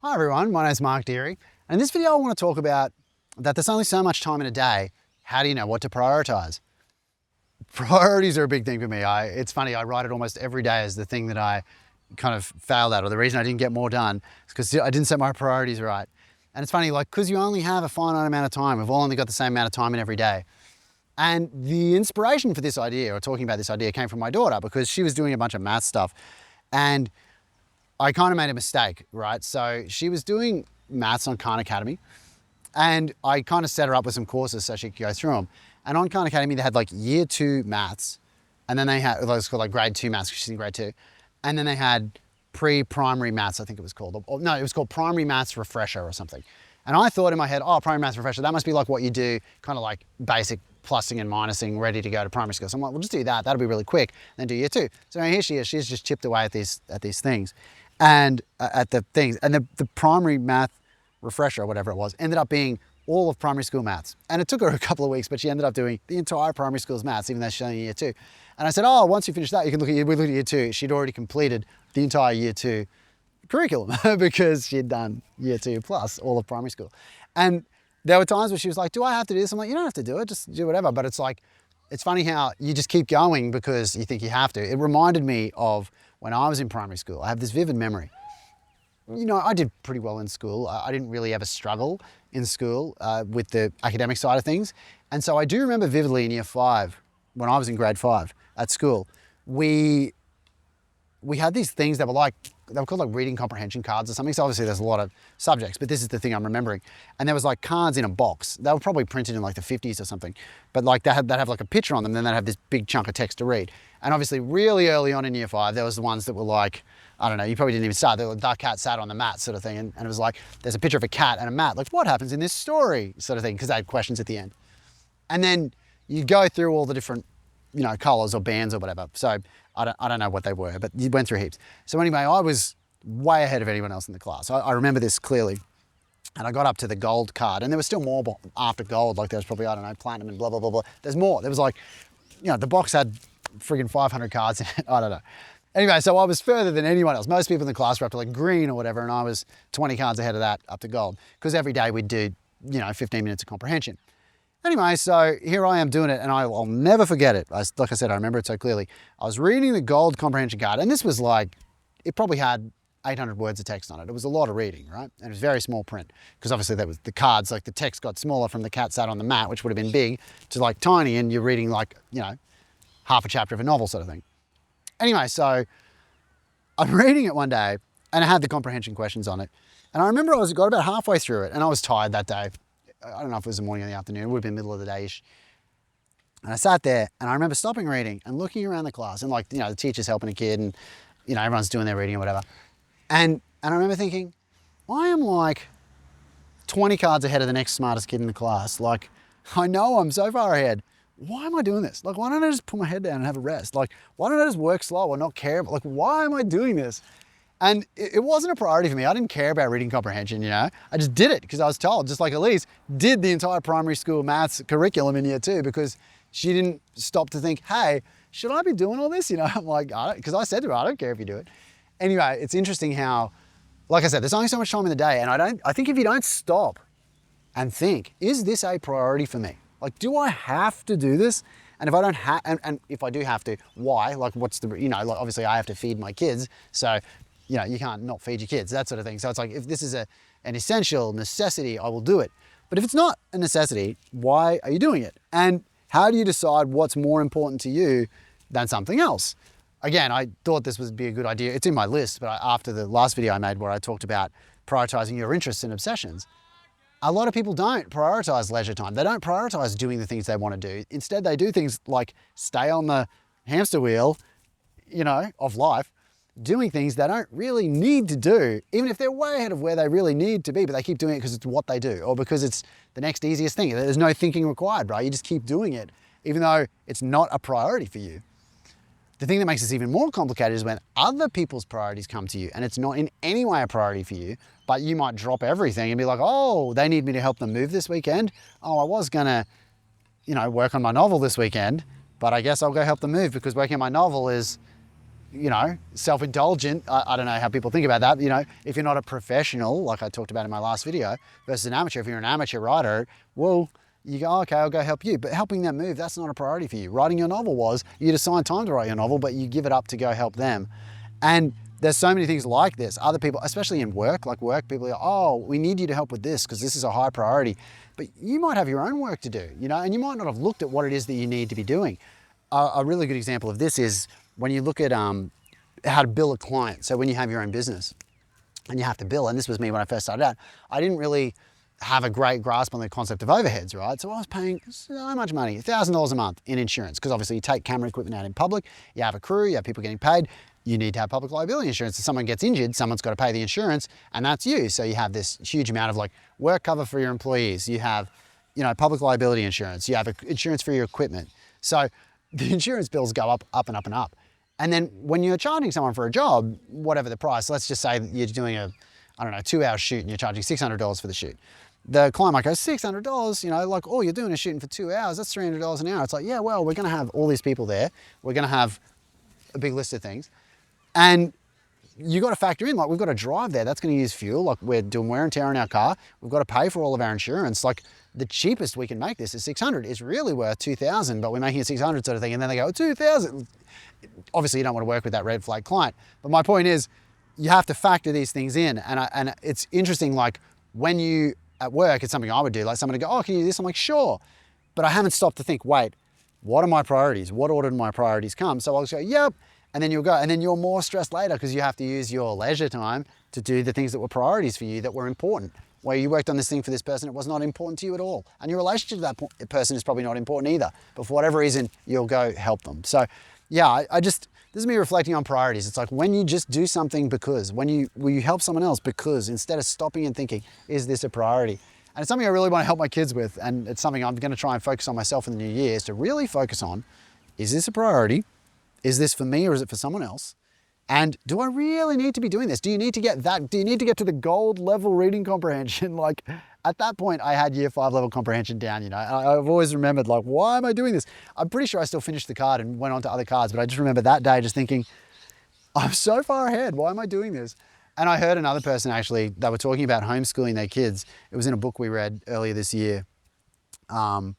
Hi everyone, my name's Mark Deary, and in this video I want to talk about that there's only so much time in a day. How do you know what to prioritize? Priorities are a big thing for me. It's funny, I write it almost every day as the thing that I kind of failed at, or the reason I didn't get more done is because I didn't set my priorities right. And it's funny, like, because you only have a finite amount of time, we've all only got the same amount of time in every day. And the inspiration for this idea, or talking about this idea, came from my daughter because she was doing a bunch of math stuff. And I kind of made a mistake, right? So she was doing maths on Khan Academy, and I kind of set her up with some courses so she could go through them. And on Khan Academy, they had like year 2 maths, and then they had, it was called like grade 2 maths because she's in grade 2. And then they had pre-primary maths, I think it was called. Or, no, it was called primary maths refresher or something. And I thought in my head, oh, primary maths refresher, that must be like what you do, kind of like basic plussing and minusing, ready to go to primary school. So I'm like, well, just do that. That'll be really quick. Then do year 2. So here she is. She's just chipped away at these things. And the primary math refresher, or whatever it was, ended up being all of primary school maths. And it took her a couple of weeks, but she ended up doing the entire primary school's maths, even though she's only in year 2. And I said, oh, once you finish that, you can look at year 2. She'd already completed the entire year 2 curriculum because she'd done year 2 plus all of primary school. And there were times where she was like, do I have to do this? I'm like, you don't have to do it, just do whatever. But it's like, it's funny how you just keep going because you think you have to. It reminded me of when I was in primary school. I have this vivid memory. You know, I did pretty well in school. I didn't really ever struggle in school with the academic side of things. And so I do remember vividly in year 5, when I was in grade 5 at school, we had these things that were called like reading comprehension cards or something. So obviously there's a lot of subjects, but this is the thing I'm remembering. And there was like cards in a box. They were probably printed in like the 50s or something. But like they'd have like a picture on them, then they'd have this big chunk of text to read. And obviously really early on in year 5, there was the ones that were like, I don't know, you probably didn't even start. The cat sat on the mat sort of thing. And it was like, there's a picture of a cat and a mat. Like, what happens in this story sort of thing? Because they had questions at the end. And then you go through all the different, you know, colors or bands or whatever. So I don't know what they were, but you went through heaps. So anyway, I was way ahead of anyone else in the class. I remember this clearly. And I got up to the gold card, and there was still more after gold. Like there was probably, I don't know, platinum and blah, blah, blah, blah. There's more. There was like, you know, the box had friggin' 500 cards in it. I don't know. Anyway, so I was further than anyone else. Most people in the class were up to like green or whatever, and I was 20 cards ahead of that up to gold. Because every day we'd do, you know, 15 minutes of comprehension. Anyway, so here I am doing it, and I'll never forget it. Like I said, I remember it so clearly. I was reading the gold comprehension card, and this was like, it probably had 800 words of text on it. It was a lot of reading, right? And it was very small print, because obviously that was the cards, like the text got smaller from the cat sat on the mat, which would have been big, to like tiny, and you're reading like, you know, half a chapter of a novel sort of thing. Anyway, so I'm reading it one day, and it had the comprehension questions on it. And I remember I got about halfway through it, and I was tired that day. I don't know if it was the morning or the afternoon, it would have been middle of the day-ish. And I sat there, and I remember stopping reading and looking around the class, and like, you know, the teacher's helping a kid, and, you know, everyone's doing their reading or whatever. And I remember thinking, I am like 20 cards ahead of the next smartest kid in the class. Like, I know I'm so far ahead. Why am I doing this? Like, why don't I just put my head down and have a rest? Like, why don't I just work slow or not care? Like, why am I doing this? And it wasn't a priority for me. I didn't care about reading comprehension, you know. I just did it because I was told, just like Elise did the entire primary school maths curriculum in year 2 because she didn't stop to think, hey, should I be doing all this? You know, I'm like, because I said to her, I don't care if you do it. Anyway, it's interesting how, like I said, there's only so much time in the day, and I think if you don't stop and think, is this a priority for me? Like, do I have to do this? And if I don't have, and if I do have to, why? Like, what's the, you know, like obviously I have to feed my kids, so, you know, you can't not feed your kids, that sort of thing. So it's like, if this is an essential necessity, I will do it. But if it's not a necessity, why are you doing it? And how do you decide what's more important to you than something else? Again, I thought this would be a good idea. It's in my list, but after the last video I made where I talked about prioritizing your interests and obsessions, a lot of people don't prioritize leisure time. They don't prioritize doing the things they want to do. Instead, they do things like stay on the hamster wheel, you know, of life, doing things they don't really need to do, even if they're way ahead of where they really need to be, but they keep doing it because it's what they do or because it's the next easiest thing. There's no thinking required, right? You just keep doing it, even though it's not a priority for you. The thing that makes this even more complicated is when other people's priorities come to you and it's not in any way a priority for you, but you might drop everything and be like, oh, they need me to help them move this weekend. Oh, I was gonna, you know, work on my novel this weekend, but I guess I'll go help them move because working on my novel is self-indulgent. I don't know how people think about that. If you're not a professional, like I talked about in my last video, versus an amateur, if you're an amateur writer, well, you go, okay, I'll go help you. But helping them move, that's not a priority for you. Writing your novel was, you'd assign time to write your novel, but you give it up to go help them. And there's so many things like this. Other people, especially in work, people are, oh, we need you to help with this because this is a high priority. But you might have your own work to do, and you might not have looked at what it is that you need to be doing. A really good example of this is when you look at how to bill a client. So when you have your own business and you have to bill, and this was me when I first started out, I didn't really have a great grasp on the concept of overheads, right? So I was paying so much money, $1,000 a month in insurance, because obviously you take camera equipment out in public, you have a crew, you have people getting paid, you need to have public liability insurance. If someone gets injured, someone's got to pay the insurance, and that's you. So you have this huge amount of work cover for your employees. You have, public liability insurance. You have insurance for your equipment. So the insurance bills go up and up and up. And then when you're charging someone for a job, whatever the price, let's just say that you're doing a 2-hour shoot and you're charging $600 for the shoot. The client might go, $600, oh, you're doing a shooting for 2 hours, that's $300 an hour. It's like, yeah, well, we're gonna have all these people there. We're gonna have a big list of things. And you got to factor in, we've got to drive there. That's going to use fuel. We're doing wear and tear on our car. We've got to pay for all of our insurance. The cheapest we can make this is $600. It's really worth $2,000, but we're making it $600 sort of thing. And then they go, $2,000. Obviously, you don't want to work with that red flag client. But my point is, you have to factor these things in. And it's interesting, when you at work, it's something I would do. Someone would go, oh, can you do this? I'm like, sure. But I haven't stopped to think, wait, what are my priorities? What order do my priorities come? So I'll just go, yep. And then you'll go, and then you're more stressed later because you have to use your leisure time to do the things that were priorities for you, that were important. Where you worked on this thing for this person, it was not important to you at all. And your relationship to that person is probably not important either. But for whatever reason, you'll go help them. So yeah, this is me reflecting on priorities. It's when you just do something because, when you help someone else because, instead of stopping and thinking, is this a priority? And it's something I really want to help my kids with. And it's something I'm going to try and focus on myself in the new year, is to really focus on, is this a priority? Is this for me or is it for someone else? And do I really need to be doing this? Do you need to get to the gold level reading comprehension? At that point, I had year 5 level comprehension down, I've always remembered, why am I doing this? I'm pretty sure I still finished the card and went on to other cards, but I just remember that day just thinking, I'm so far ahead. Why am I doing this? And I heard another person actually, they were talking about homeschooling their kids. It was in a book we read earlier this year. I think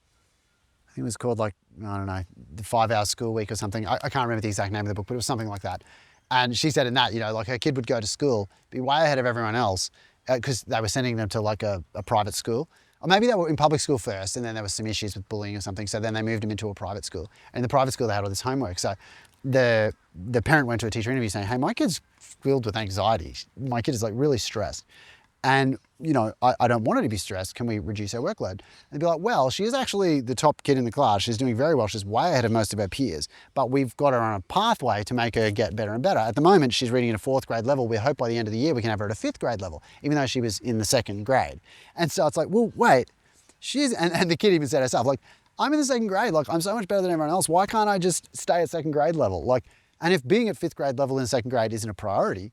it was called the 5-hour school week or something. I can't remember the exact name of the book, but it was something like that. And she said in that, her kid would go to school, be way ahead of everyone else, because they were sending them to a private school. Or maybe they were in public school first, and then there was some issues with bullying or something. So then they moved them into a private school. And in the private school, they had all this homework. So the parent went to a teacher interview saying, hey, my kid's filled with anxiety. My kid is really stressed. And, I don't want her to be stressed. Can we reduce her workload? And they'd be like, well, she is actually the top kid in the class. She's doing very well. She's way ahead of most of her peers. But we've got her on a pathway to make her get better and better. At the moment, she's reading at a 4th grade level. We hope by the end of the year we can have her at a 5th grade level, even though she was in the 2nd grade. And so it's well, wait, and the kid even said herself, I'm in the 2nd grade. I'm so much better than everyone else. Why can't I just stay at 2nd grade level? And if being at 5th grade level in 2nd grade isn't a priority,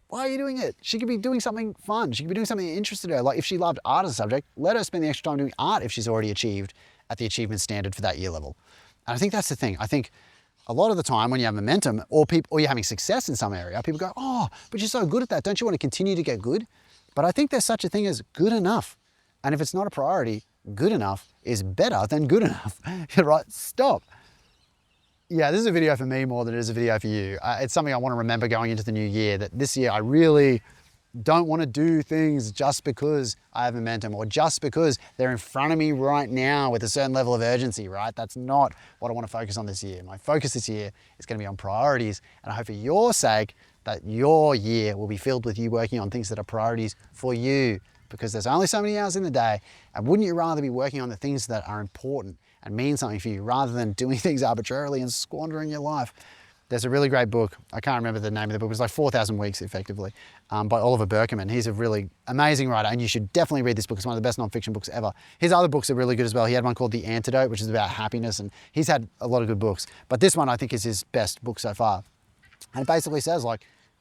why are you doing it? She could be doing something fun. She could be doing something that interested her. If she loved art as a subject, let her spend the extra time doing art if she's already achieved at the achievement standard for that year level. And I think that's the thing. I think a lot of the time when you have momentum or you're having success in some area, people go, oh, but you're so good at that. Don't you want to continue to get good? But I think there's such a thing as good enough. And if it's not a priority, good enough is better than good enough, right? Stop. Yeah, this is a video for me more than it is a video for you. It's something I want to remember going into the new year, that this year I really don't want to do things just because I have momentum or just because they're in front of me right now with a certain level of urgency, right? That's not what I want to focus on this year. My focus this year is going to be on priorities, and I hope for your sake that your year will be filled with you working on things that are priorities for you, because there's only so many hours in the day, and wouldn't you rather be working on the things that are important and mean something for you rather than doing things arbitrarily and squandering your life? There's a really great book. I can't remember the name of the book. It was 4,000 Weeks, effectively, by Oliver Berkman. He's a really amazing writer, and you should definitely read this book. It's one of the best nonfiction books ever. His other books are really good as well. He had one called The Antidote, which is about happiness, and he's had a lot of good books. But this one, I think, is his best book so far. And it basically says,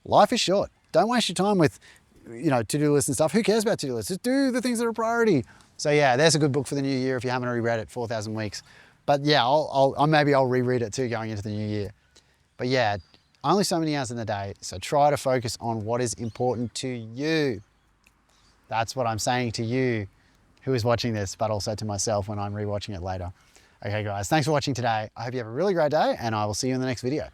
life is short. Don't waste your time with, to-do lists and stuff. Who cares about to-do lists? Just do the things that are a priority. So yeah, there's a good book for the new year if you haven't already read it, 4,000 Weeks. But yeah, maybe I'll reread it too going into the new year. But yeah, Only so many hours in the day, so try to focus on what is important to you. That's what I'm saying to you who is watching this, but also to myself when I'm rewatching it later. Okay guys, thanks for watching today. I hope you have a really great day and I will see you in the next video.